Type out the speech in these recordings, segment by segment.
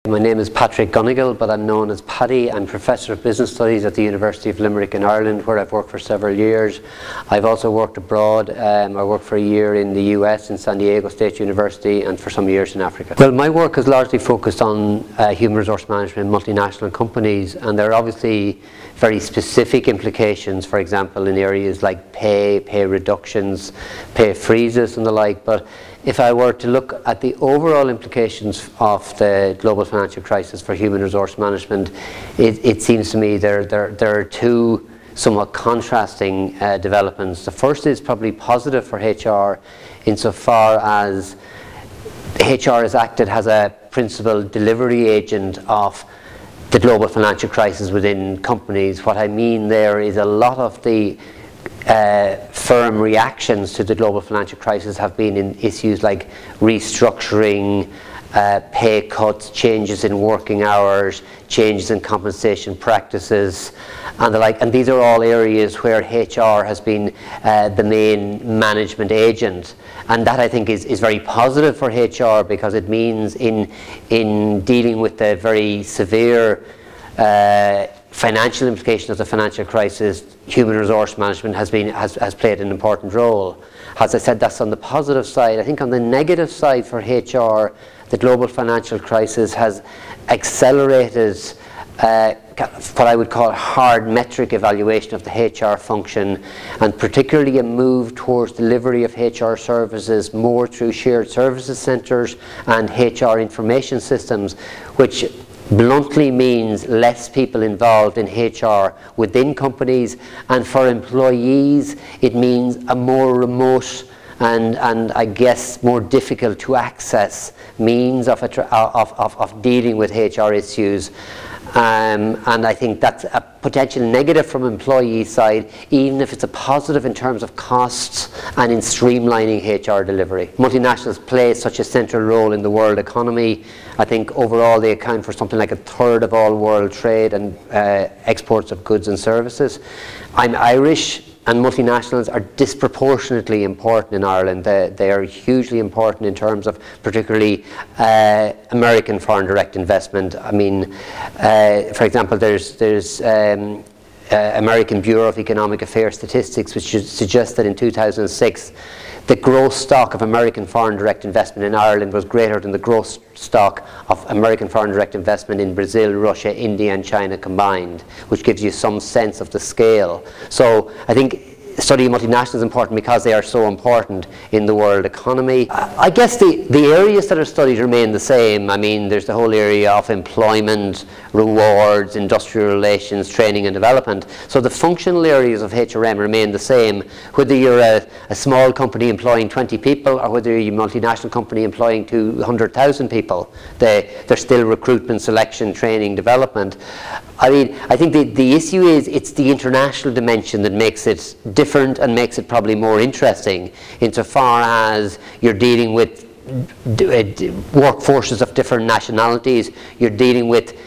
My name is Patrick Gunnigle, but I'm known as Paddy. I'm Professor of Business Studies at the University of Limerick in Ireland, where I've worked for several years. I've also worked abroad. I worked for a year in the US in San Diego State University and for some years in Africa. Well, my work is largely focused on human resource management in multinational companies, and there are obviously very specific implications, for example, in areas like pay reductions, pay freezes and the like. But if I were to look at the overall implications of the global financial crisis for human resource management, it seems to me there are two somewhat contrasting developments. The first is probably positive for HR insofar as HR has acted as a principal delivery agent of the global financial crisis within companies. What I mean there is a lot of the firm reactions to the global financial crisis have been in issues like restructuring, pay cuts, changes in working hours, changes in compensation practices and the like, and these are all areas where HR has been the main management agent, and that I think is very positive for HR, because it means in dealing with the very severe financial implications of the financial crisis, human resource management has played an important role. As I said, that's on the positive side. I think on the negative side for HR, the global financial crisis has accelerated what I would call hard metric evaluation of the HR function, and particularly a move towards delivery of HR services more through shared services centres and HR information systems, which bluntly means less people involved in HR within companies, and for employees it means a more remote and I guess more difficult to access means of dealing with HR issues. And I think that's a potential negative from employee side, even if it's a positive in terms of costs and in streamlining HR delivery. Multinationals play such a central role in the world economy. I think overall they account for something like a third of all world trade and exports of goods and services. I'm Irish, and multinationals are disproportionately important in Ireland. They are hugely important in terms of particularly American foreign direct investment. I mean, for example, there's American Bureau of Economic Affairs statistics which suggest that in 2006 the gross stock of American foreign direct investment in Ireland was greater than the gross stock of American foreign direct investment in Brazil, Russia, India and China combined, which gives you some sense of the scale. So I think studying multinationals is important because they are so important in the world economy. I guess the areas that are studied remain the same. I mean, there's the whole area of employment, rewards, industrial relations, training and development. So the functional areas of HRM remain the same, whether you're a small company employing 20 people or whether you're a multinational company employing 200,000 people. There's still recruitment, selection, training, development. I mean, I think the issue is it's the international dimension that makes it different and makes it probably more interesting, insofar as you're dealing with workforces of different nationalities, you're dealing with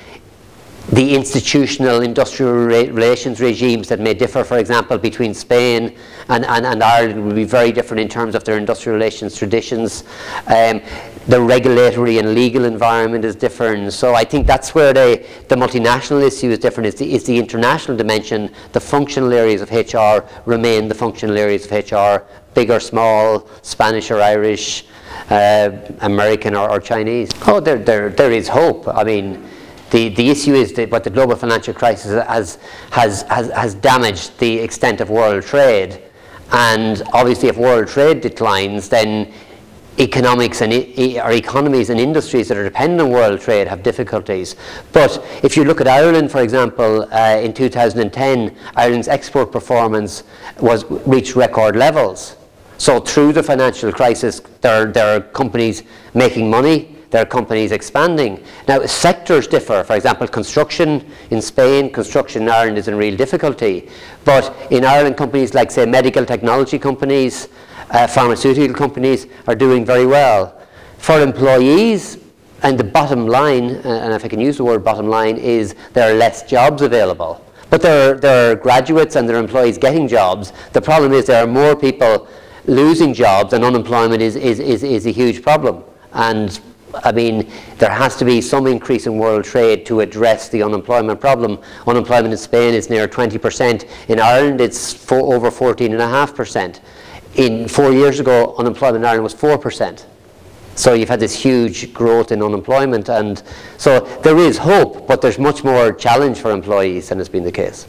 the institutional industrial relations regimes that may differ, for example, between Spain and Ireland will be very different in terms of their industrial relations traditions. The regulatory and legal environment is different. So I think that's where the multinational issue is different. It's the international dimension. The functional areas of HR remain the functional areas of HR, big or small, Spanish or Irish, American or Chinese. Oh, there is hope. I mean, the issue is that what the global financial crisis has damaged the extent of world trade, and obviously if world trade declines, then economics and economies and industries that are dependent on world trade have difficulties. But if you look at Ireland, for example, in 2010, Ireland's export performance reached record levels. So through the financial crisis, there are companies making money. There are companies expanding. Now, sectors differ. For example, construction in Spain, construction in Ireland is in real difficulty. But in Ireland, companies like, say, medical technology companies, pharmaceutical companies are doing very well. For employees, and the bottom line, and if I can use the word bottom line, is there are less jobs available. But there are graduates and there are employees getting jobs. The problem is there are more people losing jobs, and unemployment is a huge problem. And I mean, there has to be some increase in world trade to address the unemployment problem. Unemployment in Spain is near 20%. In Ireland, it's over 14.5%. 4 years ago, unemployment in Ireland was 4%. So you've had this huge growth in unemployment, and so there is hope, but there's much more challenge for employees than has been the case.